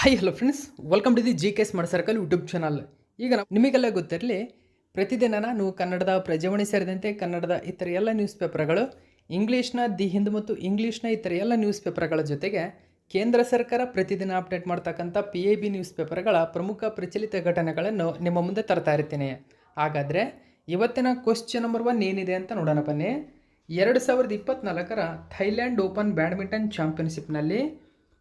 Hi hello friends, welcome to the G K smart circle YouTube channel. ಈಗ ನಿಮಗೆಲ್ಲ ಗೊತ್ತಿರಲಿ, ಪ್ರತಿದಿನ ನಾನು ಕನ್ನಡದ ಪ್ರಜಾವಾಣಿ ಸೇರಿದಂತೆ ಕನ್ನಡದ ಇತರ ಎಲ್ಲ ನ್ಯೂಸ್ ಪೇಪರ್ಗಳು, ಇಂಗ್ಲೀಷ್ನ ದಿ ಹಿಂದ್ ಮತ್ತು ಇಂಗ್ಲೀಷ್ನ ಇತರ ಎಲ್ಲ ನ್ಯೂಸ್ ಪೇಪರ್ಗಳ ಜೊತೆಗೆ ಕೇಂದ್ರ ಸರ್ಕಾರ ಪ್ರತಿದಿನ ಅಪ್ಡೇಟ್ ಮಾಡ್ತಕ್ಕಂಥ PIB ನ್ಯೂಸ್ ಪೇಪರ್ಗಳ ಪ್ರಮುಖ ಪ್ರಚಲಿತ ಘಟನೆಗಳನ್ನು ನಿಮ್ಮ ಮುಂದೆ ತರ್ತಾ ಇರ್ತೀನಿ. ಹಾಗಾದರೆ ಇವತ್ತಿನ ಕ್ವಶ್ಚನ್ ನಂಬರ್ 1 ಏನಿದೆ ಅಂತ ನೋಡೋಣ ಬನ್ನಿ. 2024ರ ಥೈಲ್ಯಾಂಡ್ ಓಪನ್ ಬ್ಯಾಡ್ಮಿಂಟನ್ ಚಾಂಪಿಯನ್ಶಿಪ್ನಲ್ಲಿ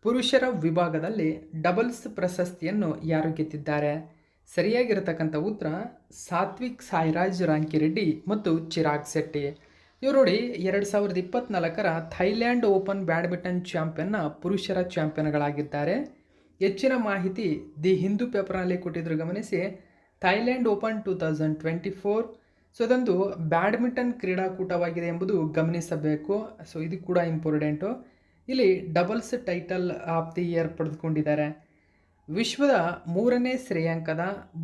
ಪುರುಷರ ವಿಭಾಗದಲ್ಲಿ ಡಬಲ್ಸ್ ಪ್ರಶಸ್ತಿಯನ್ನು ಯಾರು ಗೆದ್ದಿದ್ದಾರೆ? ಸರಿಯಾಗಿರತಕ್ಕಂಥ ಉತ್ತರ ಸಾತ್ವಿಕ್ ಸಾಯಿರಾಜ್ ರಾಂಕಿರೆಡ್ಡಿ ಮತ್ತು ಚಿರಾಗ್ ಶೆಟ್ಟಿ. ಇವರು ನೋಡಿ 2024ರ ಥೈಲ್ಯಾಂಡ್ ಓಪನ್ ಬ್ಯಾಡ್ಮಿಂಟನ್ ಚಾಂಪಿಯನ್ನ ಪುರುಷರ ಚಾಂಪಿಯನ್ಗಳಾಗಿದ್ದಾರೆ. ಹೆಚ್ಚಿನ ಮಾಹಿತಿ ದಿ ಹಿಂದೂ ಪೇಪರ್ನಲ್ಲಿ ಕೊಟ್ಟಿದ್ರು, ಗಮನಿಸಿ. ಥೈಲ್ಯಾಂಡ್ ಓಪನ್ 2024 ಸೊ ಇದೊಂದು ಬ್ಯಾಡ್ಮಿಂಟನ್ ಕ್ರೀಡಾಕೂಟವಾಗಿದೆ ಎಂಬುದು ಗಮನಿಸಬೇಕು. ಸೊ ಇದು ಕೂಡ ಇಂಪಾರ್ಟೆಂಟು. ಇಲ್ಲಿ doubles title of the year ಪಡೆದುಕೊಂಡಿದ್ದಾರೆ. ವಿಶ್ವದ 3ನೇ ಶ್ರೇಯಾಂಕದ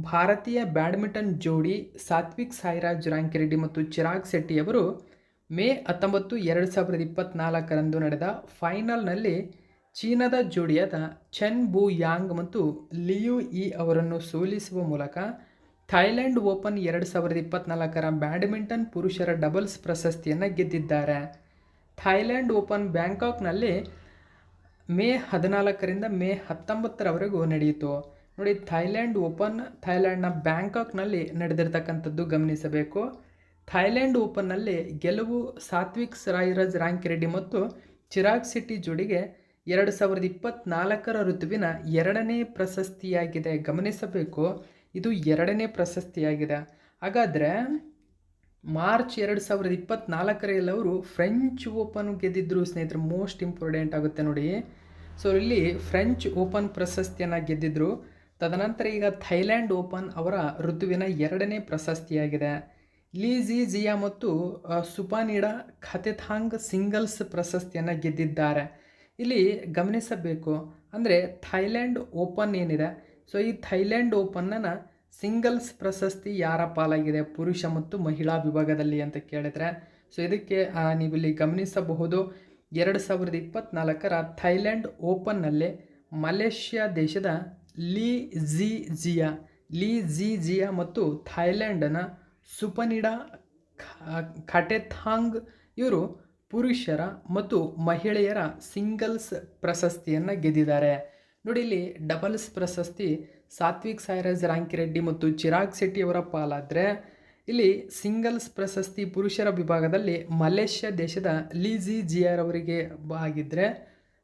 ಭಾರತೀಯ ಬ್ಯಾಡ್ಮಿಂಟನ್ ಜೋಡಿ ಸಾತ್ವಿಕ್ ಸಾಯಿರಾಜ್ ರಾಂಕಿರೆಡ್ಡಿ ಮತ್ತು ಚಿರಾಗ್ ಶೆಟ್ಟಿಯವರು ಮೇ 19, 2024ರಂದು ನಡೆದ ಫೈನಲ್ನಲ್ಲಿ ಚೀನಾದ ಜೋಡಿಯಾದ ಚೆನ್ ಬು ಯಾಂಗ್ ಮತ್ತು ಲಿಯು ಇ ಅವರನ್ನು ಸೋಲಿಸುವ ಮೂಲಕ ಥೈಲ್ಯಾಂಡ್ ಓಪನ್ 2024ರ ಬ್ಯಾಡ್ಮಿಂಟನ್ ಪುರುಷರ ಡಬಲ್ಸ್ ಪ್ರಶಸ್ತಿಯನ್ನು ಗೆದ್ದಿದ್ದಾರೆ. ಥೈಲ್ಯಾಂಡ್ ಓಪನ್ ಬ್ಯಾಂಕಾಕ್ನಲ್ಲಿ ಮೇ 14ರಿಂದ ಮೇ 19ರವರೆಗೂ ನಡೆಯಿತು. ನೋಡಿ, ಥೈಲ್ಯಾಂಡ್ ಓಪನ್ ಥೈಲ್ಯಾಂಡ್ನ ಬ್ಯಾಂಕಾಕ್ನಲ್ಲಿ ನಡೆದಿರ್ತಕ್ಕಂಥದ್ದು ಗಮನಿಸಬೇಕು. ಥೈಲ್ಯಾಂಡ್ ಓಪನ್ನಲ್ಲಿ ಗೆಲುವು ಸಾತ್ವಿಕ್ ಸಾಯಿರಾಜ್ ರಾಂಕಿರೆಡ್ಡಿ ಮತ್ತು ಚಿರಾಗ್ ಶೆಟ್ಟಿ ಜೋಡಿಗೆ 2024ರ ಋತುವಿನ 2ನೇ ಪ್ರಶಸ್ತಿಯಾಗಿದೆ. ಗಮನಿಸಬೇಕು, ಇದು 2ನೇ ಪ್ರಶಸ್ತಿಯಾಗಿದೆ. ಹಾಗಾದರೆ ಮಾರ್ಚ್ 2024ರಲ್ಲಿ ಅವರು ಫ್ರೆಂಚ್ ಓಪನ್ ಗೆದ್ದಿದ್ರು ಸ್ನೇಹಿತರೆ. ಮೋಸ್ಟ್ ಇಂಪಾರ್ಟೆಂಟ್ ಆಗುತ್ತೆ ನೋಡಿ. ಸೊ ಇಲ್ಲಿ ಫ್ರೆಂಚ್ ಓಪನ್ ಪ್ರಶಸ್ತಿಯನ್ನು ಗೆದ್ದಿದ್ರು. ತದನಂತರ ಈಗ ಥೈಲ್ಯಾಂಡ್ ಓಪನ್ ಅವರ ಋತುವಿನ 2ನೇ ಪ್ರಶಸ್ತಿಯಾಗಿದೆ. ಲೀ ಜಿಯಾ ಮತ್ತು ಸುಪಾನಿಡಾ ಖತೆಥಾಂಗ್ ಸಿಂಗಲ್ಸ್ ಪ್ರಶಸ್ತಿಯನ್ನು ಗೆದ್ದಿದ್ದಾರೆ. ಇಲ್ಲಿ ಗಮನಿಸಬೇಕು, ಅಂದರೆ ಥೈಲ್ಯಾಂಡ್ ಓಪನ್ ಏನಿದೆ, ಸೊ ಈ ಥೈಲ್ಯಾಂಡ್ ಓಪನ್ನನ್ನು ಸಿಂಗಲ್ಸ್ ಪ್ರಶಸ್ತಿ ಯಾರ ಪಾಲಾಗಿದೆ ಪುರುಷ ಮತ್ತು ಮಹಿಳಾ ವಿಭಾಗದಲ್ಲಿ ಅಂತ ಕೇಳಿದರೆ, ಸೊ ಇದಕ್ಕೆ ನೀವಿಲ್ಲಿ ಗಮನಿಸಬಹುದು. 2024ರ ಥೈಲ್ಯಾಂಡ್ ಓಪನ್ನಲ್ಲಿ ಮಲೇಷ್ಯಾ ದೇಶದ ಲೀ ಜಿಯಾ ಮತ್ತು ಥೈಲ್ಯಾಂಡ್ನ ಸುಪನಿಡಾ ಖಟೆಥಾಂಗ್ ಇವರು ಪುರುಷರ ಮತ್ತು ಮಹಿಳೆಯರ ಸಿಂಗಲ್ಸ್ ಪ್ರಶಸ್ತಿಯನ್ನು ಗೆದ್ದಿದ್ದಾರೆ. ನೋಡಿ, ಇಲ್ಲಿ ಡಬಲ್ಸ್ ಪ್ರಶಸ್ತಿ ಸಾತ್ವಿಕ್ ಸಾಯಿರಾಜ್ ರಾಂಕಿರೆಡ್ಡಿ ಮತ್ತು ಚಿರಾಗ್ ಶೆಟ್ಟಿಯವರ ಪಾಲಾದರೆ, ಇಲ್ಲಿ ಸಿಂಗಲ್ಸ್ ಪ್ರಶಸ್ತಿ ಪುರುಷರ ವಿಭಾಗದಲ್ಲಿ ಮಲೇಷ್ಯಾ ದೇಶದ ಲೀ ಜಿಯಾರವರಿಗೆ ಆಗಿದ್ದರೆ,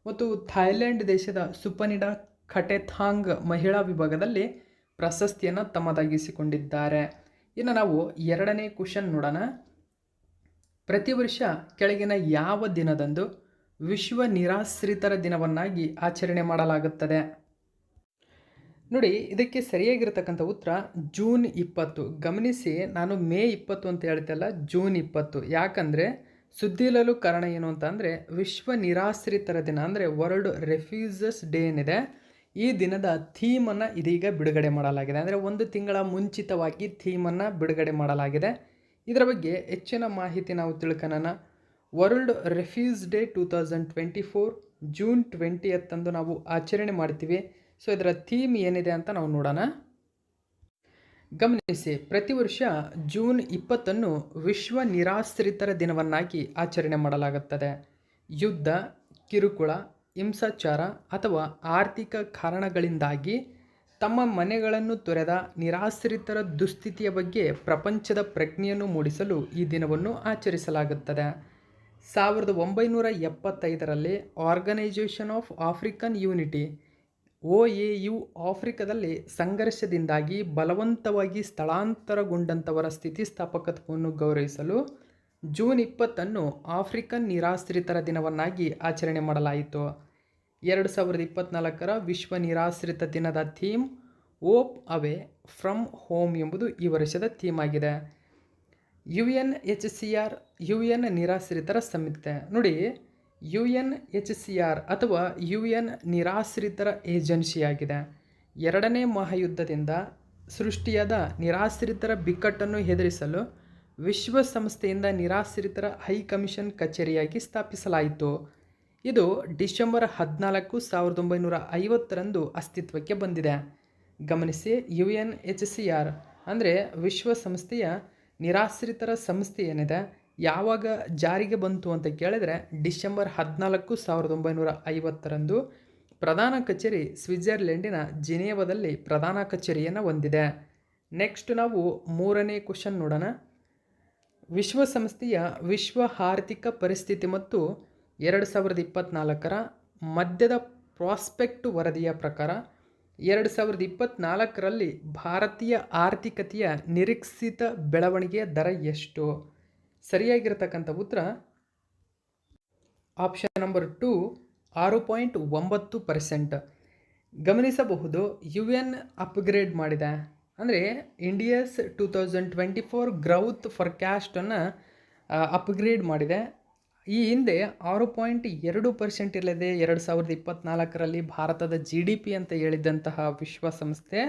ಮತ್ತು ಥೈಲ್ಯಾಂಡ್ ದೇಶದ ಸುಪನಿಡಾ ಖಟೆಥಾಂಗ್ ಮಹಿಳಾ ವಿಭಾಗದಲ್ಲಿ ಪ್ರಶಸ್ತಿಯನ್ನು ತಮ್ಮದಾಗಿಸಿಕೊಂಡಿದ್ದಾರೆ. ಇನ್ನು ನಾವು 2ನೇ ಕ್ವಶನ್ ನೋಡೋಣ. ಪ್ರತಿ ವರ್ಷ ಕೆಳಗಿನ ಯಾವ ದಿನದಂದು ವಿಶ್ವ ನಿರಾಶ್ರಿತರ ದಿನವನ್ನಾಗಿ ಆಚರಣೆ ಮಾಡಲಾಗುತ್ತದೆ? ನೋಡಿ, ಇದಕ್ಕೆ ಸರಿಯಾಗಿರ್ತಕ್ಕಂಥ ಉತ್ತರ ಜೂನ್ 20. ಗಮನಿಸಿ, ನಾನು ಮೇ 20 ಅಂತ ಹೇಳ್ತಲ್ಲ, ಜೂನ್ 20. ಯಾಕಂದರೆ ಸುದ್ದಿಲಲು ಕಾರಣ ಏನು ಅಂತಂದರೆ, ವಿಶ್ವ ನಿರಾಶ್ರಿತರ ದಿನ ಅಂದರೆ ವರ್ಲ್ಡ್ ರೆಫ್ಯೂಜಸ್ ಡೇ ಏನಿದೆ, ಈ ದಿನದ ಥೀಮನ್ನು ಇದೀಗ ಬಿಡುಗಡೆ ಮಾಡಲಾಗಿದೆ. ಅಂದರೆ 1 ತಿಂಗಳ ಮುಂಚಿತವಾಗಿ ಥೀಮನ್ನು ಬಿಡುಗಡೆ ಮಾಡಲಾಗಿದೆ. ಇದರ ಬಗ್ಗೆ ಹೆಚ್ಚಿನ ಮಾಹಿತಿ ನಾವು ತಿಳ್ಕೊಳ್ಳೋಣ. ವರ್ಲ್ಡ್ ರೆಫ್ಯೂಜ್ ಡೇ 2024 ಜೂನ್ 20 ನಾವು ಆಚರಣೆ ಮಾಡ್ತೀವಿ. ಸೊ ಇದರ ಥೀಮ್ ಏನಿದೆ ಅಂತ ನಾವು ನೋಡೋಣ. ಗಮನಿಸಿ, ಪ್ರತಿ ವರ್ಷ ಜೂನ್ 20 ವಿಶ್ವ ನಿರಾಶ್ರಿತರ ದಿನವನ್ನಾಗಿ ಆಚರಣೆ ಮಾಡಲಾಗುತ್ತದೆ. ಯುದ್ಧ, ಕಿರುಕುಳ, ಹಿಂಸಾಚಾರ ಅಥವಾ ಆರ್ಥಿಕ ಕಾರಣಗಳಿಂದಾಗಿ ತಮ್ಮ ಮನೆಗಳನ್ನು ತೊರೆದ ನಿರಾಶ್ರಿತರ ದುಸ್ಥಿತಿಯ ಬಗ್ಗೆ ಪ್ರಪಂಚದ ಪ್ರಜ್ಞೆಯನ್ನು ಮೂಡಿಸಲು ಈ ದಿನವನ್ನು ಆಚರಿಸಲಾಗುತ್ತದೆ. 1975ರಲ್ಲಿ organisation of African unity OAU ಆಫ್ರಿಕಾದಲ್ಲಿ ಸಂಘರ್ಷದಿಂದಾಗಿ ಬಲವಂತವಾಗಿ ಸ್ಥಳಾಂತರಗೊಂಡಂಥವರ ಸ್ಥಿತಿಸ್ಥಾಪಕತ್ವವನ್ನು ಗೌರವಿಸಲು ಜೂನ್ 20 ಆಫ್ರಿಕನ್ ನಿರಾಶ್ರಿತರ ದಿನವನ್ನಾಗಿ ಆಚರಣೆ ಮಾಡಲಾಯಿತು. 2024ರ ವಿಶ್ವ ನಿರಾಶ್ರಿತ ದಿನದ theme op away from home ಎಂಬುದು ಈ ವರ್ಷದ ಥೀಮ್ ಆಗಿದೆ. UNHCR UN ನಿರಾಶ್ರಿತರ ಸಂಸ್ಥೆ. ನೋಡಿ, UNHCR ಅಥವಾ UN ನಿರಾಶ್ರಿತರ ಏಜೆನ್ಸಿಯಾಗಿದೆ. 2ನೇ ಮಹಾಯುದ್ಧದಿಂದ ಸೃಷ್ಟಿಯಾದ ನಿರಾಶ್ರಿತರ ಬಿಕ್ಕಟ್ಟನ್ನು ಎದುರಿಸಲು ವಿಶ್ವಸಂಸ್ಥೆಯಿಂದ ನಿರಾಶ್ರಿತರ ಹೈ ಕಮಿಷನ್ ಕಚೇರಿಯಾಗಿ ಸ್ಥಾಪಿಸಲಾಯಿತು. ಇದು ಡಿಸೆಂಬರ್ 14, 1950ರಂದು ಅಸ್ತಿತ್ವಕ್ಕೆ ಬಂದಿದೆ. ಗಮನಿಸಿ, UNHCR ಅಂದರೆ ವಿಶ್ವಸಂಸ್ಥೆಯ ನಿರಾಶ್ರಿತರ ಸಂಸ್ಥೆ ಏನಿದೆ ಯಾವಾಗ ಜಾರಿಗೆ ಬಂತು ಅಂತ ಕೇಳಿದರೆ ಡಿಸೆಂಬರ್ 14, 1950ರಂದು. ಪ್ರಧಾನ ಕಚೇರಿ ಸ್ವಿಟ್ಜರ್ಲೆಂಡಿನ ಜಿನೇವಾದಲ್ಲಿ ಪ್ರಧಾನ ಕಚೇರಿಯನ್ನು ಹೊಂದಿದೆ. ನೆಕ್ಸ್ಟ್ ನಾವು 3ನೇ ಕ್ವಶನ್ ನೋಡೋಣ. ವಿಶ್ವಸಂಸ್ಥೆಯ ವಿಶ್ವ ಆರ್ಥಿಕ ಪರಿಸ್ಥಿತಿ ಮತ್ತು 2024ರ ಮಧ್ಯದ ಪ್ರಾಸ್ಪೆಕ್ಟ್ ವರದಿಯ ಪ್ರಕಾರ 2024ರಲ್ಲಿ ಭಾರತೀಯ ಆರ್ಥಿಕತೆಯ ನಿರೀಕ್ಷಿತ ಬೆಳವಣಿಗೆಯ ದರ ಎಷ್ಟು? ಸರಿಯಾಗಿರತಕ್ಕಂಥ ಉತ್ತರ ಆಪ್ಷನ್ ನಂಬರ್ 2, 6.9%. ಗಮನಿಸಬಹುದು, UN ಅಪ್ಗ್ರೇಡ್ ಮಾಡಿದೆ. ಅಂದರೆ ಇಂಡಿಯಾಸ್ 2024 ಗ್ರೌತ್ ಫಾರ್ಕ್ಯಾಸ್ಟನ್ನು ಅಪ್ಗ್ರೇಡ್ ಮಾಡಿದೆ. ಈ ಹಿಂದೆ 6.2% ಇರಲಿದೆ 2024ರಲ್ಲಿ ಭಾರತದ GDP ಅಂತ ಹೇಳಿದ್ದಂತಹ ವಿಶ್ವಸಂಸ್ಥೆ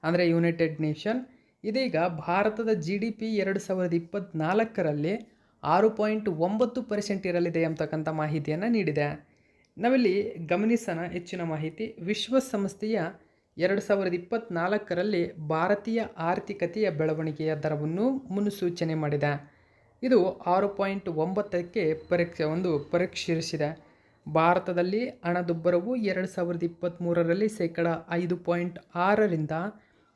ಅಂದರೆ ಯುನೈಟೆಡ್ ನೇಷನ್. ಇದೀಗ ಭಾರತದ GDP 2024ರಲ್ಲಿ 6.9% ಇರಲಿದೆ ಎಂಬತಕ್ಕಂಥ ಮಾಹಿತಿಯನ್ನು ನೀಡಿದೆ. ನಾವಿಲ್ಲಿ ಗಮನಿಸೋಣ ಹೆಚ್ಚಿನ ಮಾಹಿತಿ. ವಿಶ್ವಸಂಸ್ಥೆಯ 2024ರಲ್ಲಿ ಭಾರತೀಯ ಆರ್ಥಿಕತೆಯ ಬೆಳವಣಿಗೆಯ ದರವನ್ನು ಮುನ್ಸೂಚನೆ ಮಾಡಿದೆ. ಇದು 6.9ಕ್ಕೆ ಪರೀಕ್ಷಿಸಿದೆ. ಭಾರತದಲ್ಲಿ ಹಣದುಬ್ಬರವು 2023ರಲ್ಲಿ ಶೇಕಡ 5.6ರಿಂದ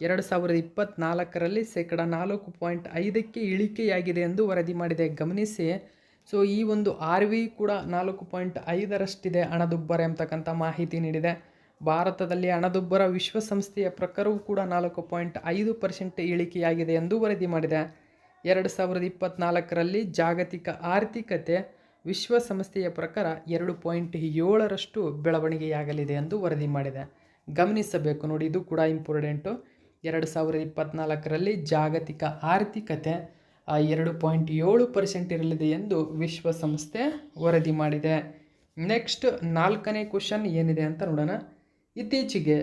2024ರಲ್ಲಿ ಶೇಕಡ 4.5ಕ್ಕೆ ಇಳಿಕೆಯಾಗಿದೆ ಎಂದು ವರದಿ ಮಾಡಿದೆ. ಗಮನಿಸಿ, ಸೊ ಈ ಒಂದು RV ಕೂಡ 4.5ರಷ್ಟಿದೆ ಹಣದುಬ್ಬರ ಎಂಬತಕ್ಕಂಥ ಮಾಹಿತಿ ನೀಡಿದೆ. ಭಾರತದಲ್ಲಿ ಹಣದುಬ್ಬರ ವಿಶ್ವಸಂಸ್ಥೆಯ ಪ್ರಕಾರವೂ ಕೂಡ 4.5% ಇಳಿಕೆಯಾಗಿದೆ ಎಂದು ವರದಿ ಮಾಡಿದೆ. 2024ರಲ್ಲಿ ಜಾಗತಿಕ ಆರ್ಥಿಕತೆ ವಿಶ್ವಸಂಸ್ಥೆಯ ಪ್ರಕಾರ 2.7ರಷ್ಟು ಬೆಳವಣಿಗೆಯಾಗಲಿದೆ ಎಂದು ವರದಿ ಮಾಡಿದೆ. ಗಮನಿಸಬೇಕು ನೋಡಿ, ಇದು ಕೂಡ ಇಂಪಾರ್ಟೆಂಟು. 2024ರಲ್ಲಿ ಜಾಗತಿಕ ಆರ್ಥಿಕತೆ 2.7% ಇರಲಿದೆ ಎಂದು ವಿಶ್ವಸಂಸ್ಥೆ ವರದಿ ಮಾಡಿದೆ. ನೆಕ್ಸ್ಟ್ 4ನೇ ಕ್ವಶನ್ ಏನಿದೆ ಅಂತ ನೋಡೋಣ. ಇತ್ತೀಚೆಗೆ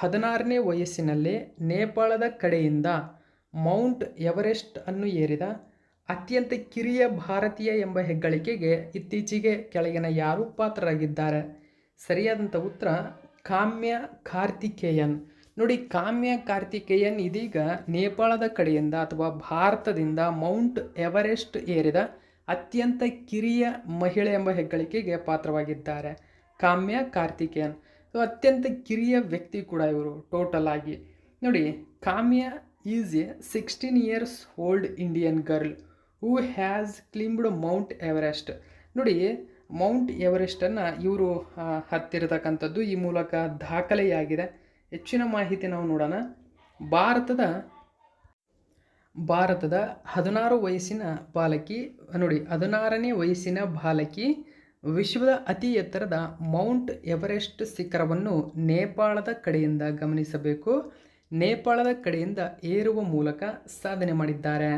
16ನೇ ವಯಸ್ಸಿನಲ್ಲಿ ನೇಪಾಳದ ಕಡೆಯಿಂದ ಮೌಂಟ್ ಎವರೆಸ್ಟ್ ಅನ್ನು ಏರಿದ ಅತ್ಯಂತ ಕಿರಿಯ ಭಾರತೀಯ ಎಂಬ ಹೆಗ್ಗಳಿಕೆಗೆ ಇತ್ತೀಚೆಗೆ ಕೆಳಗಿನ ಯಾರು ಪಾತ್ರರಾಗಿದ್ದಾರೆ? ಸರಿಯಾದಂಥ ಉತ್ತರ ಕಾಮ್ಯ ಕಾರ್ತಿಕೇಯನ್. ನೋಡಿ, ಕಾಮ್ಯ ಕಾರ್ತಿಕೇಯನ್ ಇದೀಗ ನೇಪಾಳದ ಕಡೆಯಿಂದ ಅಥವಾ ಭಾರತದಿಂದ ಮೌಂಟ್ ಎವರೆಸ್ಟ್ ಏರಿದ ಅತ್ಯಂತ ಕಿರಿಯ ಮಹಿಳೆ ಎಂಬ ಹೆಗ್ಗಳಿಕೆಗೆ ಪಾತ್ರವಾಗಿದ್ದಾರೆ. ಕಾಮ್ಯ ಕಾರ್ತಿಕೇಯನ್ ಅತ್ಯಂತ ಕಿರಿಯ ವ್ಯಕ್ತಿ ಕೂಡ ಇವರು ಟೋಟಲ್ ಆಗಿ. ನೋಡಿ, Kamya is a 16 years old Indian girl who has climbed Mount Everest. ನೋಡಿ, ಮೌಂಟ್ ಎವರೆಸ್ಟನ್ನು ಇವರು ಹತ್ತಿರತಕ್ಕಂಥದ್ದು ಈ ಮೂಲಕ ದಾಖಲೆಯಾಗಿದೆ. ಹೆಚ್ಚಿನ ಮಾಹಿತಿ ನಾವು ನೋಡೋಣ. ಭಾರತದ 16 ವಯಸ್ಸಿನ ಬಾಲಕಿ, ನೋಡಿ 16ನೇ ವಯಸ್ಸಿನ ಬಾಲಕಿ ವಿಶ್ವದ ಅತಿ ಎತ್ತರದ ಮೌಂಟ್ ಎವರೆಸ್ಟ್ ಶಿಖರವನ್ನು ನೇಪಾಳದ ಕಡೆಯಿಂದ, ಗಮನಿಸಬೇಕು, ನೇಪಾಳದ ಕಡೆಯಿಂದ ಏರುವ ಮೂಲಕ ಸಾಧನೆ ಮಾಡಿದ್ದಾರೆ.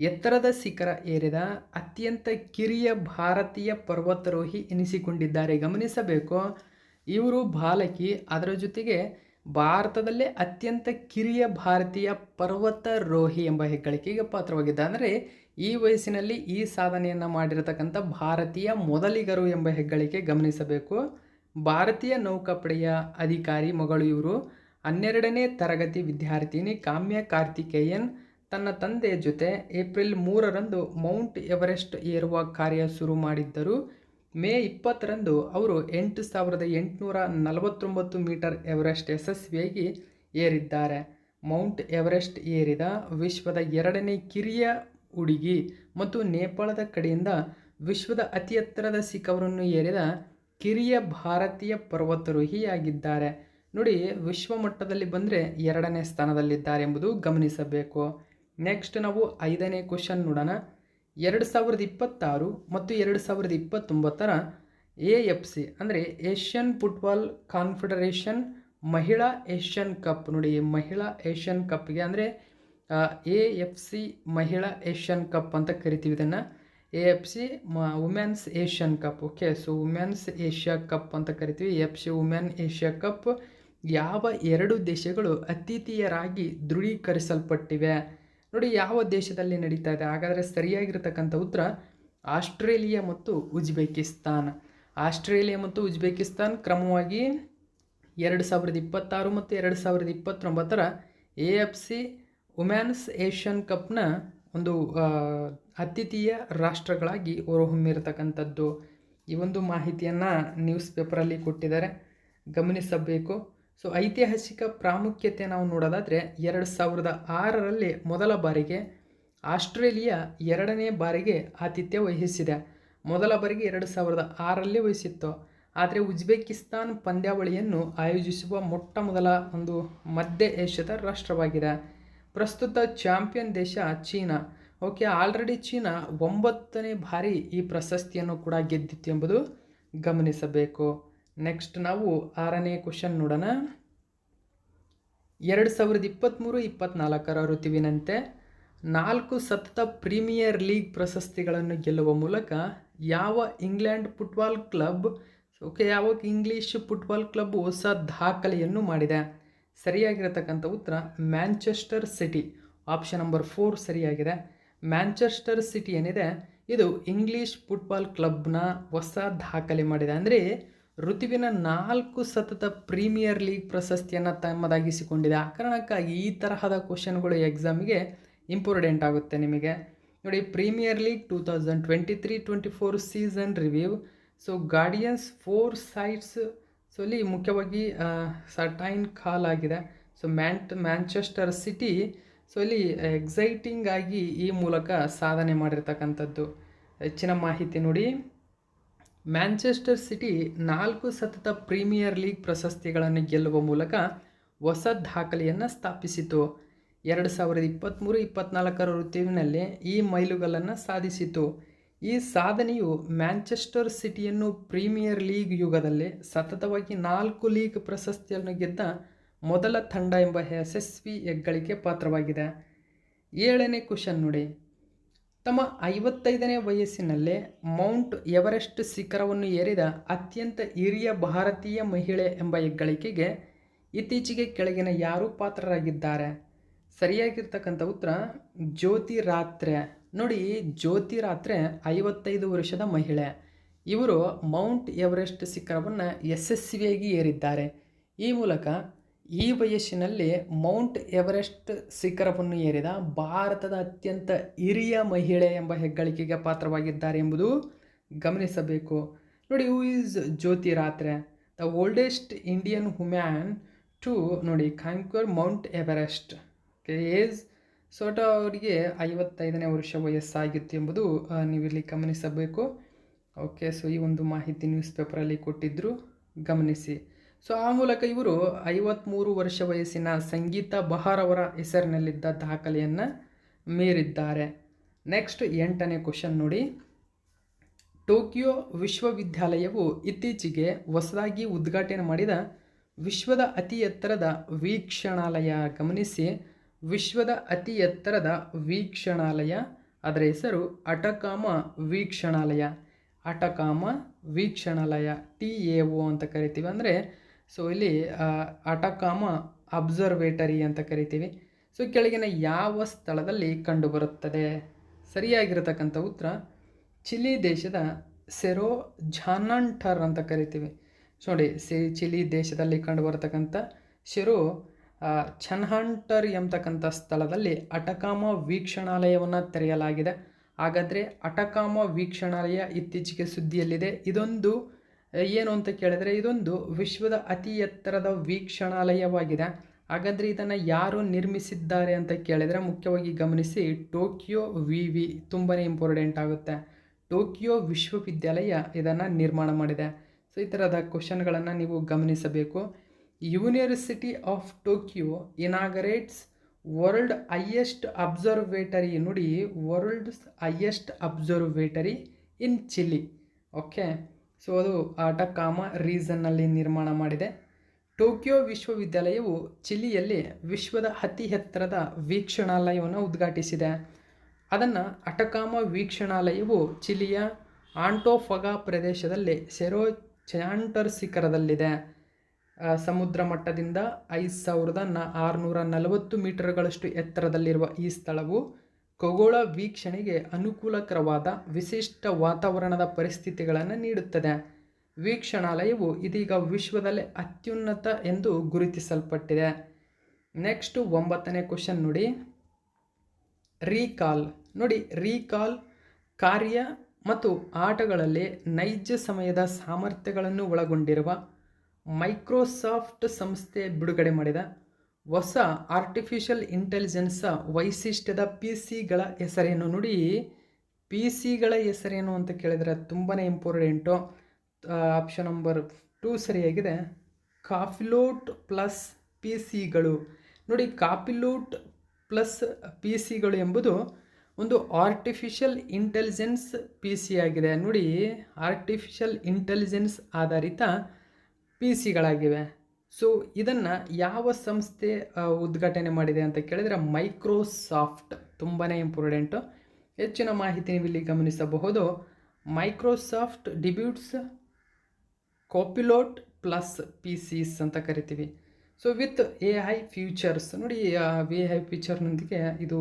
ಎತ್ತರದ ಶಿಖರ ಏರಿದ ಅತ್ಯಂತ ಕಿರಿಯ ಭಾರತೀಯ ಪರ್ವತಾರೋಹಿ ಎನಿಸಿಕೊಂಡಿದ್ದಾರೆ. ಗಮನಿಸಬೇಕು, ಇವರು ಬಾಲಕಿ, ಅದರ ಜೊತೆಗೆ ಭಾರತದಲ್ಲೇ ಅತ್ಯಂತ ಕಿರಿಯ ಭಾರತೀಯ ಪರ್ವತಾರೋಹಿ ಎಂಬ ಹೆಗ್ಗಳಿಕೆಗೆ ಪಾತ್ರವಾಗಿದ್ದಾರೆ. ಅಂದರೆ ಈ ವಯಸ್ಸಿನಲ್ಲಿ ಈ ಸಾಧನೆಯನ್ನು ಮಾಡಿರತಕ್ಕಂಥ ಭಾರತೀಯ ಮೊದಲಿಗರು ಎಂಬ ಹೆಗ್ಗಳಿಕೆ ಗಮನಿಸಬೇಕು. ಭಾರತೀಯ ನೌಕಾಪಡೆಯ ಅಧಿಕಾರಿ ಮಗಳು ಇವರು. 12ನೇ ತರಗತಿ ವಿದ್ಯಾರ್ಥಿನಿ ಕಾಮ್ಯ ಕಾರ್ತಿಕೇಯನ್ ತನ್ನ ತಂದೆಯ ಜೊತೆ ಏಪ್ರಿಲ್ 3ರಂದು ಮೌಂಟ್ ಎವರೆಸ್ಟ್ ಏರುವ ಕಾರ್ಯ ಶುರು ಮಾಡಿದ್ದರು. ಮೇ 20ರಂದು ಅವರು 8,849 ಮೀಟರ್ ಎವರೆಸ್ಟ್ ಯಶಸ್ವಿಯಾಗಿ ಏರಿದ್ದಾರೆ. ಮೌಂಟ್ ಎವರೆಸ್ಟ್ ಏರಿದ ವಿಶ್ವದ 2ನೇ ಕಿರಿಯ ಹುಡುಗಿ ಮತ್ತು ನೇಪಾಳದ ಕಡೆಯಿಂದ ವಿಶ್ವದ ಅತಿ ಎತ್ತರದ ಶಿಖರವನ್ನು ಏರಿದ ಕಿರಿಯ ಭಾರತೀಯ ಪರ್ವತಾರೋಹಿಯಾಗಿದ್ದಾರೆ. ನೋಡಿ, ವಿಶ್ವ ಮಟ್ಟದಲ್ಲಿ ಬಂದರೆ 2ನೇ ಸ್ಥಾನದಲ್ಲಿದ್ದಾರೆ ಎಂಬುದು ಗಮನಿಸಬೇಕು. ನೆಕ್ಸ್ಟ್ ನಾವು 5ನೇ ಕ್ವಶನ್ ನೋಡೋಣ. 2026 ಮತ್ತು 2029ರ AFC ಅಂದರೆ ಏಷ್ಯನ್ ಫುಟ್ಬಾಲ್ ಕಾನ್ಫೆಡರೇಷನ್ ಮಹಿಳಾ ಏಷ್ಯನ್ ಕಪ್. ನೋಡಿ, ಮಹಿಳಾ ಏಷ್ಯನ್ ಕಪ್ಗೆ ಅಂದರೆ AFC ಮಹಿಳಾ ಏಷ್ಯನ್ ಕಪ್ ಅಂತ ಕರಿತೀವಿ ಇದನ್ನು. AFC women's Asian cup. Okay, so women's Asia cup ಅಂತ ಕರಿತೀವಿ. AFC ವುಮೆನ್ ಏಷ್ಯಾ ಕಪ್ ಯಾವ 2 ದೇಶಗಳು ಅತಿಥಿಯರಾಗಿ ದೃಢೀಕರಿಸಲ್ಪಟ್ಟಿವೆ? ನೋಡಿ, ಯಾವ ದೇಶದಲ್ಲಿ ನಡೀತಾ ಇದೆ? ಹಾಗಾದರೆ ಸರಿಯಾಗಿರ್ತಕ್ಕಂಥ ಉತ್ತರ ಆಸ್ಟ್ರೇಲಿಯಾ ಮತ್ತು ಉಜ್ಬೇಕಿಸ್ತಾನ್. ಆಸ್ಟ್ರೇಲಿಯಾ ಮತ್ತು ಉಜ್ಬೇಕಿಸ್ತಾನ್ ಕ್ರಮವಾಗಿ 2026 ಮತ್ತು 2029 AFC ವುಮೆನ್ಸ್ ಏಷ್ಯನ್ ಕಪ್ನ ಒಂದು ಆತಿಥೇಯ ರಾಷ್ಟ್ರಗಳಾಗಿ ಹೊರಹೊಮ್ಮಿರತಕ್ಕಂಥದ್ದು. ಈ ಒಂದು ಮಾಹಿತಿಯನ್ನು ನ್ಯೂಸ್ ಪೇಪರಲ್ಲಿ ಕೊಟ್ಟಿದ್ದಾರೆ, ಗಮನಿಸಬೇಕು. ಸೊ ಐತಿಹಾಸಿಕ ಪ್ರಾಮುಖ್ಯತೆ ನಾವು ನೋಡೋದಾದರೆ 2006ರಲ್ಲಿ ಮೊದಲ ಬಾರಿಗೆ ಆಸ್ಟ್ರೇಲಿಯಾ ಎರಡನೇ ಬಾರಿಗೆ ಆತಿಥ್ಯ ವಹಿಸಿದೆ. ಮೊದಲ ಬಾರಿಗೆ 2006ರಲ್ಲಿ ವಹಿಸಿತ್ತು. ಆದರೆ ಉಜ್ಬೇಕಿಸ್ತಾನ್ ಪಂದ್ಯಾವಳಿಯನ್ನು ಆಯೋಜಿಸುವ ಮೊಟ್ಟ ಮೊದಲ ಒಂದು ಮಧ್ಯ ಏಷ್ಯಾದ ರಾಷ್ಟ್ರವಾಗಿದೆ. ಪ್ರಸ್ತುತ ಚಾಂಪಿಯನ್ ದೇಶ ಚೀನಾ. ಓಕೆ, ಆಲ್ರೆಡಿ ಚೀನಾ 9ನೇ ಬಾರಿ ಈ ಪ್ರಶಸ್ತಿಯನ್ನು ಕೂಡ ಗೆದ್ದಿತ್ತು ಎಂಬುದು ಗಮನಿಸಬೇಕು. ನೆಕ್ಸ್ಟ್ ನಾವು 6ನೇ ಕ್ವಶನ್ ನೋಡೋಣ. 2023-24 ಋತುವಿನಂತೆ 4 ಸತತ ಪ್ರೀಮಿಯರ್ ಲೀಗ್ ಪ್ರಶಸ್ತಿಗಳನ್ನು ಗೆಲ್ಲುವ ಮೂಲಕ ಯಾವ ಇಂಗ್ಲೆಂಡ್ ಫುಟ್ಬಾಲ್ ಕ್ಲಬ್ ಯಾವ ಇಂಗ್ಲಿಷ್ ಫುಟ್ಬಾಲ್ ಕ್ಲಬ್ ಹೊಸ ದಾಖಲೆಯನ್ನು ಮಾಡಿದೆ? ಸರಿಯಾಗಿರತಕ್ಕಂಥ ಉತ್ತರ ಮ್ಯಾಂಚೆಸ್ಟರ್ ಸಿಟಿ. ಆಪ್ಷನ್ ನಂಬರ್ 4 ಸರಿಯಾಗಿದೆ. ಮ್ಯಾಂಚೆಸ್ಟರ್ ಸಿಟಿ ಏನಿದೆ ಇದು ಇಂಗ್ಲಿಷ್ ಫುಟ್ಬಾಲ್ ಕ್ಲಬ್ನ ಹೊಸ ದಾಖಲೆ ಮಾಡಿದೆ. ಅಂದರೆ ಋತುವಿನ 4 ಸತತ ಪ್ರೀಮಿಯರ್ ಲೀಗ್ ಪ್ರಶಸ್ತಿಯನ್ನು ತಮ್ಮದಾಗಿಸಿಕೊಂಡಿದೆ. ಆ ಕಾರಣಕ್ಕಾಗಿ ಈ ತರಹದ ಕ್ವಶನ್ಗಳು ಎಕ್ಸಾಮಿಗೆ ಇಂಪಾರ್ಟೆಂಟ್ ಆಗುತ್ತೆ ನಿಮಗೆ. ನೋಡಿ, premier league 2023-24 season review. So guardians 4 sites. So ಇಲ್ಲಿ ಮುಖ್ಯವಾಗಿ ಸರ್ಟೈನ್ ಕಾಲ್ ಆಗಿದೆ. ಸೊ ಮ್ಯಾಂಚೆಸ್ಟರ್ ಸಿಟಿ ಸೊ ಇಲ್ಲಿ ಎಕ್ಸೈಟಿಂಗ್ ಆಗಿ ಈ ಮೂಲಕ ಸಾಧನೆ ಮಾಡಿರ್ತಕ್ಕಂಥದ್ದು. ಹೆಚ್ಚಿನ ಮಾಹಿತಿ ನೋಡಿ. ಮ್ಯಾಂಚೆಸ್ಟರ್ ಸಿಟಿ 4 ಸತತ ಪ್ರೀಮಿಯರ್ ಲೀಗ್ ಪ್ರಶಸ್ತಿಗಳನ್ನು ಗೆಲ್ಲುವ ಮೂಲಕ ಹೊಸ ದಾಖಲೆಯನ್ನು ಸ್ಥಾಪಿಸಿತು. 2023-24 ಋತುವಿನಲ್ಲಿ ಈ ಮೈಲುಗಲ್ಲನ್ನು ಸಾಧಿಸಿತು. ಈ ಸಾಧನೆಯು ಮ್ಯಾಂಚೆಸ್ಟರ್ ಸಿಟಿಯನ್ನು ಪ್ರೀಮಿಯರ್ ಲೀಗ್ ಯುಗದಲ್ಲಿ ಸತತವಾಗಿ 4 ಲೀಗ್ ಪ್ರಶಸ್ತಿಯನ್ನು ಗೆದ್ದ ಮೊದಲ ತಂಡ ಎಂಬ ಯಶಸ್ವಿ ಹೆಗ್ಗಳಿಕೆ ಪಾತ್ರವಾಗಿದೆ. 7ನೇ ಕ್ವಶನ್ ನೋಡಿ. ತಮ್ಮ 55ನೇ ವಯಸ್ಸಿನಲ್ಲೇ ಮೌಂಟ್ ಎವರೆಸ್ಟ್ ಶಿಖರವನ್ನು ಏರಿದ ಅತ್ಯಂತ ಹಿರಿಯ ಭಾರತೀಯ ಮಹಿಳೆ ಎಂಬ ಹೆಗ್ಗಳಿಕೆಗೆ ಇತ್ತೀಚೆಗೆ ಕೆಳಗಿನ ಯಾರು ಪಾತ್ರರಾಗಿದ್ದಾರೆ? ಸರಿಯಾಗಿರ್ತಕ್ಕಂಥ ಉತ್ತರ ಜ್ಯೋತಿ ರಾತ್ರೆ. ನೋಡಿ, ಜ್ಯೋತಿ ರಾತ್ರೆ 55 ವರ್ಷದ ಮಹಿಳೆ. ಇವರು ಮೌಂಟ್ ಎವರೆಸ್ಟ್ ಶಿಖರವನ್ನು ಯಶಸ್ವಿಯಾಗಿ ಏರಿದ್ದಾರೆ. ಈ ಮೂಲಕ ಈ ವಯಸ್ಸಿನಲ್ಲಿ ಮೌಂಟ್ ಎವರೆಸ್ಟ್ ಶಿಖರವನ್ನು ಏರಿದ ಭಾರತದ ಅತ್ಯಂತ ಹಿರಿಯ ಮಹಿಳೆ ಎಂಬ ಹೆಗ್ಗಳಿಕೆಗೆ ಪಾತ್ರವಾಗಿದ್ದಾರೆ ಎಂಬುದು ಗಮನಿಸಬೇಕು. ನೋಡಿ, ಹೂ is Jyoti Ratre? The oldest Indian woman to ನೋಡಿ ಕಾಂಕ್ವರ್ ಮೌಂಟ್ ಎವರೆಸ್ಟ್. ಏಜ್ ಸೋಟ ಅವರಿಗೆ 55ನೇ ವರ್ಷ ವಯಸ್ಸಾಗಿತ್ತು ಎಂಬುದು ನೀವಿಲ್ಲಿ ಗಮನಿಸಬೇಕು. ಓಕೆ, ಸೊ ಈ ಒಂದು ಮಾಹಿತಿ ನ್ಯೂಸ್ ಪೇಪರಲ್ಲಿ ಕೊಟ್ಟಿದ್ದರು, ಗಮನಿಸಿ. ಸೊ ಆ ಮೂಲಕ ಇವರು 53 ವರ್ಷ ವಯಸ್ಸಿನ ಸಂಗೀತಾ ಬಹಾರ್ ಅವರ ಹೆಸರಿನಲ್ಲಿದ್ದ ದಾಖಲೆಯನ್ನು ಮೀರಿದ್ದಾರೆ. ನೆಕ್ಸ್ಟ್ 8ನೇ ಕ್ವಶನ್ ನೋಡಿ. ಟೋಕಿಯೋ ವಿಶ್ವವಿದ್ಯಾಲಯವು ಇತ್ತೀಚೆಗೆ ಹೊಸದಾಗಿ ಉದ್ಘಾಟನೆ ಮಾಡಿದ ವಿಶ್ವದ ಅತಿ ಎತ್ತರದ ವೀಕ್ಷಣಾಲಯ. ಗಮನಿಸಿ, ವಿಶ್ವದ ಅತಿ ಎತ್ತರದ ವೀಕ್ಷಣಾಲಯ, ಅದರ ಹೆಸರು ಅಟಕಾಮ ವೀಕ್ಷಣಾಲಯ. ಅಟಕಾಮ ವೀಕ್ಷಣಾಲಯ, TAO ಅಂತ ಕರಿತೀವಿ. ಅಂದರೆ ಸೊ ಇಲ್ಲಿ ಅಟಕಾಮ ಅಬ್ಸರ್ವೇಟರಿ ಅಂತ ಕರಿತೀವಿ. ಸೊ ಕೆಳಗಿನ ಯಾವ ಸ್ಥಳದಲ್ಲಿ ಕಂಡುಬರುತ್ತದೆ? ಸರಿಯಾಗಿರತಕ್ಕಂಥ ಉತ್ತರ ಚಿಲಿ ದೇಶದ ಸೆರೋ ಜಾನಂಟರ್ ಅಂತ ಕರಿತೀವಿ. ನೋಡಿ, ಚಿಲಿ ದೇಶದಲ್ಲಿ ಕಂಡುಬರತಕ್ಕಂಥ ಸೆರೋ ಛನ್ಹಂಟರ್ ಎಂಬತಕ್ಕಂಥ ಸ್ಥಳದಲ್ಲಿ ಅಟಕಾಮ ವೀಕ್ಷಣಾಲಯವನ್ನು ತೆರೆಯಲಾಗಿದೆ. ಹಾಗಾದರೆ ಅಟಕಾಮ ವೀಕ್ಷಣಾಲಯ ಇತ್ತೀಚೆಗೆ ಸುದ್ದಿಯಲ್ಲಿದೆ. ಇದೊಂದು ಏನು ಅಂತ ಕೇಳಿದರೆ ಇದೊಂದು ವಿಶ್ವದ ಅತಿ ಎತ್ತರದ ವೀಕ್ಷಣಾಲಯವಾಗಿದೆ. ಹಾಗಾದರೆ ಇದನ್ನು ಯಾರು ನಿರ್ಮಿಸಿದ್ದಾರೆ ಅಂತ ಕೇಳಿದರೆ ಮುಖ್ಯವಾಗಿ ಗಮನಿಸಿ, ಟೋಕಿಯೋ ವಿವಿ ತುಂಬಾ ಇಂಪಾರ್ಟೆಂಟ್ ಆಗುತ್ತೆ. ಟೋಕಿಯೋ ವಿಶ್ವವಿದ್ಯಾಲಯ ಇದನ್ನು ನಿರ್ಮಾಣ ಮಾಡಿದೆ. ಸೊ ಈ ಥರದ ಕ್ವಶನ್ಗಳನ್ನು ನೀವು ಗಮನಿಸಬೇಕು. University of Tokyo inaugurates world highest observatory. ನೋಡಿ, world's highest observatory in Chile. Okay, so ಅದು ಅಟಕಾಮ ರೀಸನ್ನಲ್ಲಿ ನಿರ್ಮಾಣ ಮಾಡಿದೆ. ಟೋಕಿಯೋ ವಿಶ್ವವಿದ್ಯಾಲಯವು ಚಿಲಿಯಲ್ಲಿ ವಿಶ್ವದ ಅತಿ ಎತ್ತರದ ವೀಕ್ಷಣಾಲಯವನ್ನು ಉದ್ಘಾಟಿಸಿದೆ. ಅದನ್ನು ಅಟಕಾಮ ವೀಕ್ಷಣಾಲಯವು ಚಿಲಿಯ ಆಂಟೋಫಗಾ ಪ್ರದೇಶದಲ್ಲಿ ಸೆರೋ ಚಾಂಟರ್ ಶಿಖರದಲ್ಲಿದೆ. ಸಮುದ್ರ ಮಟ್ಟದಿಂದ 5640 ಮೀಟರ್ಗಳಷ್ಟು ಎತ್ತರದಲ್ಲಿರುವ ಈ ಸ್ಥಳವು ಖಗೋಳ ವೀಕ್ಷಣೆಗೆ ಅನುಕೂಲಕರವಾದ ವಿಶಿಷ್ಟ ವಾತಾವರಣದ ಪರಿಸ್ಥಿತಿಗಳನ್ನು ನೀಡುತ್ತದೆ. ವೀಕ್ಷಣಾಲಯವು ಇದೀಗ ವಿಶ್ವದಲ್ಲೇ ಅತ್ಯುನ್ನತ ಎಂದು ಗುರುತಿಸಲ್ಪಟ್ಟಿದೆ. ನೆಕ್ಸ್ಟ್ 9ನೇ ಕ್ವಶನ್ ನೋಡಿ. ರೀಕಾಲ್ ನೋಡಿ, ರೀಕಾಲ್ ಕಾರ್ಯ ಮತ್ತು ಆಟಗಳಲ್ಲಿ ನೈಜ ಸಮಯದ ಸಾಮರ್ಥ್ಯಗಳನ್ನು ಒಳಗೊಂಡಿರುವ ಮೈಕ್ರೋಸಾಫ್ಟ್ ಸಂಸ್ಥೆ ಬಿಡುಗಡೆ ಮಾಡಿದ ಹೊಸ ಆರ್ಟಿಫಿಷಿಯಲ್ ಇಂಟೆಲಿಜೆನ್ಸ್ ವೈಶಿಷ್ಟ್ಯದ ಪಿಸಿಗಳ ಹೆಸರೇನು? ನೋಡಿ, ಪಿಸಿಗಳ ಹೆಸರೇನು ಅಂತ ಕೇಳಿದರೆ ತುಂಬಾ ಇಂಪಾರ್ಟೆಂಟು. ಆಪ್ಷನ್ ನಂಬರ್ 2 ಸರಿಯಾಗಿದೆ. ಕಾಪಿಲೋಟ್ ಪ್ಲಸ್ ಪಿಸಿಗಳು. ನೋಡಿ, ಕಾಪಿಲೋಟ್ ಪ್ಲಸ್ ಪಿಸಿಗಳು ಎಂಬುದು ಒಂದು ಆರ್ಟಿಫಿಷಿಯಲ್ ಇಂಟೆಲಿಜೆನ್ಸ್ ಪಿಸಿ ಆಗಿದೆ. ನೋಡಿ, ಆರ್ಟಿಫಿಷಿಯಲ್ ಇಂಟೆಲಿಜೆನ್ಸ್ ಆಧಾರಿತ ಪಿಸಿಗಳಾಗಿವೆ. ಸೊ ಇದನ್ನು ಯಾವ ಸಂಸ್ಥೆ ಉದ್ಘಾಟನೆ ಮಾಡಿದೆ ಅಂತ ಕೇಳಿದರೆ ಮೈಕ್ರೋಸಾಫ್ಟ್. ತುಂಬಾ ಇಂಪಾರ್ಟೆಂಟು. ಹೆಚ್ಚಿನ ಮಾಹಿತಿ ನೀವು ಇಲ್ಲಿ ಗಮನಿಸಬಹುದು. ಮೈಕ್ರೋಸಾಫ್ಟ್ ಡಿಬ್ಯೂಟ್ಸ್ ಕಾಪಿಲೋಟ್ ಪ್ಲಸ್ ಪಿಸಿಸ್ ಅಂತ ಕರಿತೀವಿ. So with AI futures. ನೋಡಿ, AI ಫ್ಯೂಚರ್ನೊಂದಿಗೆ ಇದು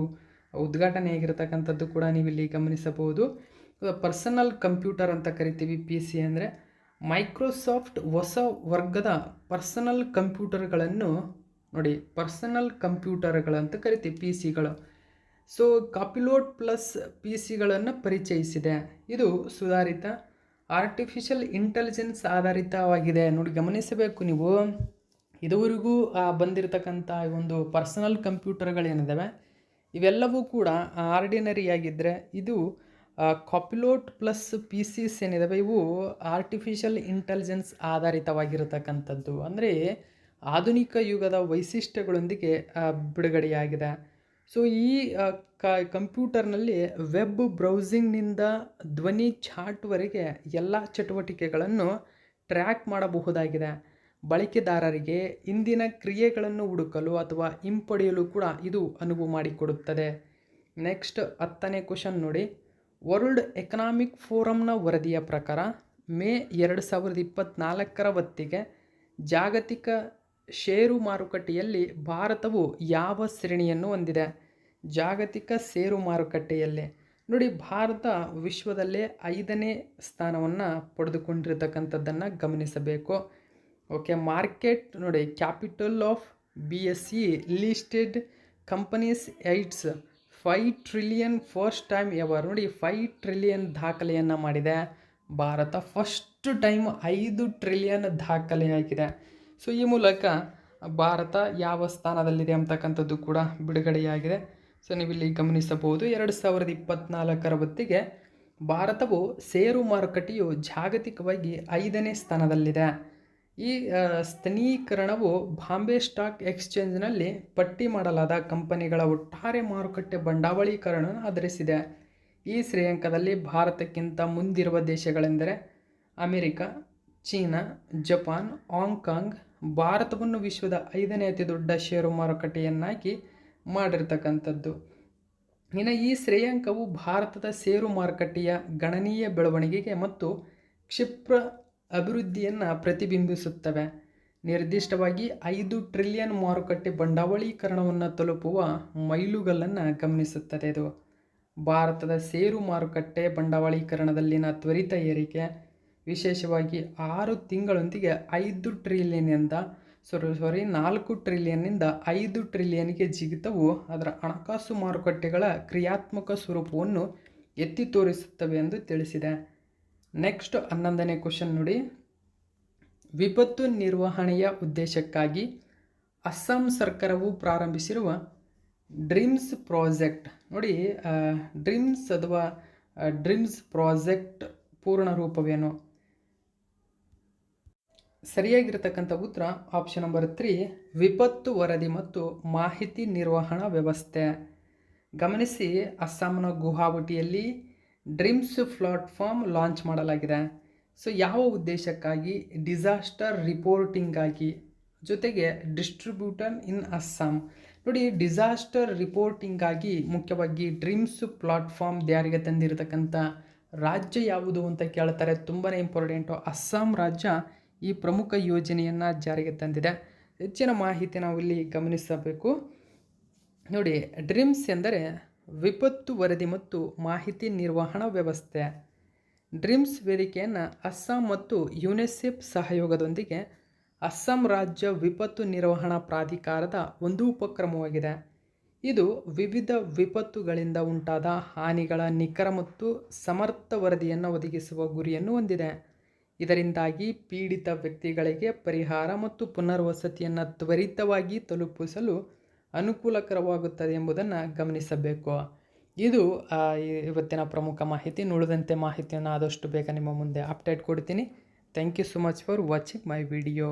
ಉದ್ಘಾಟನೆ ಆಗಿರತಕ್ಕಂಥದ್ದು ಕೂಡ ನೀವು ಇಲ್ಲಿ ಗಮನಿಸಬಹುದು. ಪರ್ಸನಲ್ ಕಂಪ್ಯೂಟರ್ ಅಂತ ಕರಿತೀವಿ ಪಿ ಸಿ ಅಂದರೆ. ಮೈಕ್ರೋಸಾಫ್ಟ್ ಹೊಸ ವರ್ಗದ ಪರ್ಸನಲ್ ಕಂಪ್ಯೂಟರ್ಗಳನ್ನು ನೋಡಿ, ಪರ್ಸನಲ್ ಕಂಪ್ಯೂಟರ್ಗಳಂತ ಕರಿತೀವಿ ಪಿ ಸಿಗಳು. ಸೊ ಕಾಪಿಲೋಟ್ ಪ್ಲಸ್ ಪಿ ಸಿಗಳನ್ನು ಪರಿಚಯಿಸಿದೆ. ಇದು ಸುಧಾರಿತ ಆರ್ಟಿಫಿಷಿಯಲ್ ಇಂಟೆಲಿಜೆನ್ಸ್ ಆಧಾರಿತವಾಗಿದೆ. ನೋಡಿ, ಗಮನಿಸಬೇಕು ನೀವು. ಇದುವರೆಗೂ ಬಂದಿರತಕ್ಕಂಥ ಒಂದು ಪರ್ಸನಲ್ ಕಂಪ್ಯೂಟರ್ಗಳೇನಿದ್ದಾವೆ ಇವೆಲ್ಲವೂ ಕೂಡ ಆರ್ಡಿನರಿಯಾಗಿದ್ದರೆ, ಇದು ಕಾಪಿಲೋಟ್ ಪ್ಲಸ್ ಪಿ ಸಿಸ್ ಏನಿದ್ದಾವೆ ಇವು ಆರ್ಟಿಫಿಷಿಯಲ್ ಇಂಟೆಲಿಜೆನ್ಸ್ ಆಧಾರಿತವಾಗಿರತಕ್ಕಂಥದ್ದು. ಅಂದರೆ ಆಧುನಿಕ ಯುಗದ ವೈಶಿಷ್ಟ್ಯಗಳೊಂದಿಗೆ ಬಿಡುಗಡೆಯಾಗಿದೆ. ಸೊ ಈ ಕಂಪ್ಯೂಟರ್ನಲ್ಲಿ ವೆಬ್ ಬ್ರೌಸಿಂಗ್ನಿಂದ ಧ್ವನಿ ಚಾಟ್ವರೆಗೆ ಎಲ್ಲ ಚಟುವಟಿಕೆಗಳನ್ನು ಟ್ರ್ಯಾಕ್ ಮಾಡಬಹುದಾಗಿದೆ. ಬಳಕೆದಾರರಿಗೆ ಇಂದಿನ ಕ್ರಿಯೆಗಳನ್ನು ಹುಡುಕಲು ಅಥವಾ ಹಿಂಪಡೆಯಲು ಕೂಡ ಇದು ಅನುವು ಮಾಡಿಕೊಡುತ್ತದೆ. ನೆಕ್ಸ್ಟ್ 10ನೇ ಕ್ವಶನ್ ನೋಡಿ. ವರ್ಲ್ಡ್ ಎಕನಾಮಿಕ್ ಫೋರಮ್ನ ವರದಿಯ ಪ್ರಕಾರ ಮೇ 2024 ಹೊತ್ತಿಗೆ ಜಾಗತಿಕ ಷೇರು ಮಾರುಕಟ್ಟೆಯಲ್ಲಿ ಭಾರತವು ಯಾವ ಶ್ರೇಣಿಯನ್ನು ಹೊಂದಿದೆ? ಜಾಗತಿಕ ಷೇರು ಮಾರುಕಟ್ಟೆಯಲ್ಲಿ ನೋಡಿ, ಭಾರತ ವಿಶ್ವದಲ್ಲೇ 5ನೇ ಸ್ಥಾನವನ್ನು ಪಡೆದುಕೊಂಡಿರತಕ್ಕಂಥದ್ದನ್ನು ಗಮನಿಸಬೇಕು. ಓಕೆ, ಮಾರ್ಕೆಟ್ ನೋಡಿ, capital of BSE listed companies eights 5 trillion first time ever. ನೋಡಿ, 5 ಟ್ರಿಲಿಯನ್ ದಾಖಲೆಯನ್ನು ಮಾಡಿದೆ ಭಾರತ. ಫಸ್ಟ್ ಟೈಮ್ 5 ಟ್ರಿಲಿಯನ್ ದಾಖಲೆಯಾಗಿದೆ. ಸೊ ಈ ಮೂಲಕ ಭಾರತ ಯಾವ ಸ್ಥಾನದಲ್ಲಿದೆ ಅಂತಕ್ಕಂಥದ್ದು ಕೂಡ ಬಿಡುಗಡೆಯಾಗಿದೆ. ಸೊ ನೀವಿಲ್ಲಿ ಗಮನಿಸಬಹುದು. 2024 ಹೊತ್ತಿಗೆ ಭಾರತವು ಷೇರು ಮಾರುಕಟ್ಟೆಯು ಜಾಗತಿಕವಾಗಿ 5ನೇ ಸ್ಥಾನದಲ್ಲಿದೆ. ಈ ಸ್ಥಾನೀಕರಣವು ಬಾಂಬೆ ಸ್ಟಾಕ್ ಎಕ್ಸ್ಚೇಂಜ್ನಲ್ಲಿ ಪಟ್ಟಿ ಮಾಡಲಾದ ಕಂಪನಿಗಳ ಒಟ್ಟಾರೆ ಮಾರುಕಟ್ಟೆ ಬಂಡವಾಳೀಕರಣ ಆಧರಿಸಿದೆ. ಈ ಶ್ರೇಯಾಂಕದಲ್ಲಿ ಭಾರತಕ್ಕಿಂತ ಮುಂದಿರುವ ದೇಶಗಳೆಂದರೆ ಅಮೆರಿಕ, ಚೀನಾ, ಜಪಾನ್, ಹಾಂಗ್ಕಾಂಗ್. ಭಾರತವನ್ನು ವಿಶ್ವದ 5ನೇ ಅತಿ ದೊಡ್ಡ ಷೇರು ಮಾರುಕಟ್ಟೆಯನ್ನಾಗಿ ಮಾಡಿರ್ತಕ್ಕಂಥದ್ದು. ಇನ್ನು ಈ ಶ್ರೇಯಾಂಕವು ಭಾರತದ ಷೇರು ಮಾರುಕಟ್ಟೆಯ ಗಣನೀಯ ಬೆಳವಣಿಗೆಗೆ ಮತ್ತು ಕ್ಷಿಪ್ರ ಅಭಿವೃದ್ಧಿಯನ್ನು ಪ್ರತಿಬಿಂಬಿಸುತ್ತವೆ. ನಿರ್ದಿಷ್ಟವಾಗಿ 5 ಟ್ರಿಲಿಯನ್ ಮಾರುಕಟ್ಟೆ ಬಂಡವಾಳೀಕರಣವನ್ನು ತಲುಪುವ ಮೈಲುಗಲ್ಲನ್ನು ಗಮನಿಸುತ್ತದೆ. ಇದು ಭಾರತದ ಷೇರು ಮಾರುಕಟ್ಟೆ ಬಂಡವಾಳೀಕರಣದಲ್ಲಿನ ತ್ವರಿತ ಏರಿಕೆ, ವಿಶೇಷವಾಗಿ 6 ತಿಂಗಳೊಂದಿಗೆ 5 ಟ್ರಿಲಿಯನ್ನಿಂದ 4 ಟ್ರಿಲಿಯನ್ನಿಂದ 5 ಟ್ರಿಲಿಯನ್ಗೆ ಜಿಗಿತವು ಅದರ ಹಣಕಾಸು ಮಾರುಕಟ್ಟೆಗಳ ಕ್ರಿಯಾತ್ಮಕ ಸ್ವರೂಪವನ್ನು ಎತ್ತಿ ತೋರಿಸುತ್ತವೆ ಎಂದು ತಿಳಿಸಿದೆ. ನೆಕ್ಸ್ಟ್ 11ನೇ ಕ್ವಶನ್ ನೋಡಿ. ವಿಪತ್ತು ನಿರ್ವಹಣೆಯ ಉದ್ದೇಶಕ್ಕಾಗಿ ಅಸ್ಸಾಂ ಸರ್ಕಾರವು ಪ್ರಾರಂಭಿಸಿರುವ ಡ್ರೀಮ್ಸ್ ಪ್ರಾಜೆಕ್ಟ್. ನೋಡಿ, ಡ್ರೀಮ್ಸ್ ಅಥವಾ ಡ್ರೀಮ್ಸ್ ಪ್ರಾಜೆಕ್ಟ್ ಪೂರ್ಣ ರೂಪವೇನು? ಸರಿಯಾಗಿರತಕ್ಕಂಥ ಉತ್ತರ ಆಪ್ಷನ್ ನಂಬರ್ 3 ವಿಪತ್ತು ವರದಿ ಮತ್ತು ಮಾಹಿತಿ ನಿರ್ವಹಣಾ ವ್ಯವಸ್ಥೆ. ಗಮನಿಸಿ, ಅಸ್ಸಾಂನ ಗುವಾಹಟಿಯಲ್ಲಿ ಡ್ರೀಮ್ಸ್ ಪ್ಲಾಟ್ಫಾರ್ಮ್ ಲಾಂಚ್ ಮಾಡಲಾಗಿದೆ. ಸೊ ಯಾವ ಉದ್ದೇಶಕ್ಕಾಗಿ? ಡಿಸಾಸ್ಟರ್ ರಿಪೋರ್ಟಿಂಗಾಗಿ, ಜೊತೆಗೆ ಡಿಸ್ಟ್ರಿಬ್ಯೂಟರ್ ಇನ್ ಅಸ್ಸಾಂ. ನೋಡಿ, ಡಿಸಾಸ್ಟರ್ ರಿಪೋರ್ಟಿಂಗಾಗಿ ಮುಖ್ಯವಾಗಿ ಡ್ರೀಮ್ಸ್ ಪ್ಲಾಟ್ಫಾರ್ಮ್ ಜಾರಿಗೆ ತಂದಿರತಕ್ಕಂಥ ರಾಜ್ಯ ಯಾವುದು ಅಂತ ಕೇಳ್ತಾರೆ. ತುಂಬಾ ಇಂಪಾರ್ಟೆಂಟು. ಅಸ್ಸಾಂ ರಾಜ್ಯ ಈ ಪ್ರಮುಖ ಯೋಜನೆಯನ್ನು ಜಾರಿಗೆ ತಂದಿದೆ. ಹೆಚ್ಚಿನ ಮಾಹಿತಿ ನಾವು ಇಲ್ಲಿ ಗಮನಿಸಬೇಕು. ನೋಡಿ, ಡ್ರೀಮ್ಸ್ ಎಂದರೆ ವಿಪತ್ತು ವರದಿ ಮತ್ತು ಮಾಹಿತಿ ನಿರ್ವಹಣಾ ವ್ಯವಸ್ಥೆ. ಡ್ರೀಮ್ಸ್ ವೇದಿಕೆಯನ್ನು ಅಸ್ಸಾಂ ಮತ್ತು ಯುನೆಸೆಫ್ ಸಹಯೋಗದೊಂದಿಗೆ ಅಸ್ಸಾಂ ರಾಜ್ಯ ವಿಪತ್ತು ನಿರ್ವಹಣಾ ಪ್ರಾಧಿಕಾರದ ಒಂದು ಉಪಕ್ರಮವಾಗಿದೆ. ಇದು ವಿವಿಧ ವಿಪತ್ತುಗಳಿಂದ ಉಂಟಾದ ಹಾನಿಗಳ ನಿಖರ ಮತ್ತು ಸಮರ್ಥ ವರದಿಯನ್ನು ಒದಗಿಸುವ ಗುರಿಯನ್ನು ಹೊಂದಿದೆ. ಇದರಿಂದಾಗಿ ಪೀಡಿತ ವ್ಯಕ್ತಿಗಳಿಗೆ ಪರಿಹಾರ ಮತ್ತು ಪುನರ್ವಸತಿಯನ್ನು ತ್ವರಿತವಾಗಿ ತಲುಪಿಸಲು ಅನುಕೂಲಕರವಾಗುತ್ತದೆ ಎಂಬುದನ್ನು ಗಮನಿಸಬೇಕು. ಇದು ಇವತ್ತಿನ ಪ್ರಮುಖ ಮಾಹಿತಿ. ಉಳಿದಂತೆ ಮಾಹಿತಿಯನ್ನು ಆದಷ್ಟು ಬೇಗ ನಿಮ್ಮ ಮುಂದೆ ಅಪ್ಡೇಟ್ ಕೊಡ್ತೀನಿ. Thank you so much for watching my video.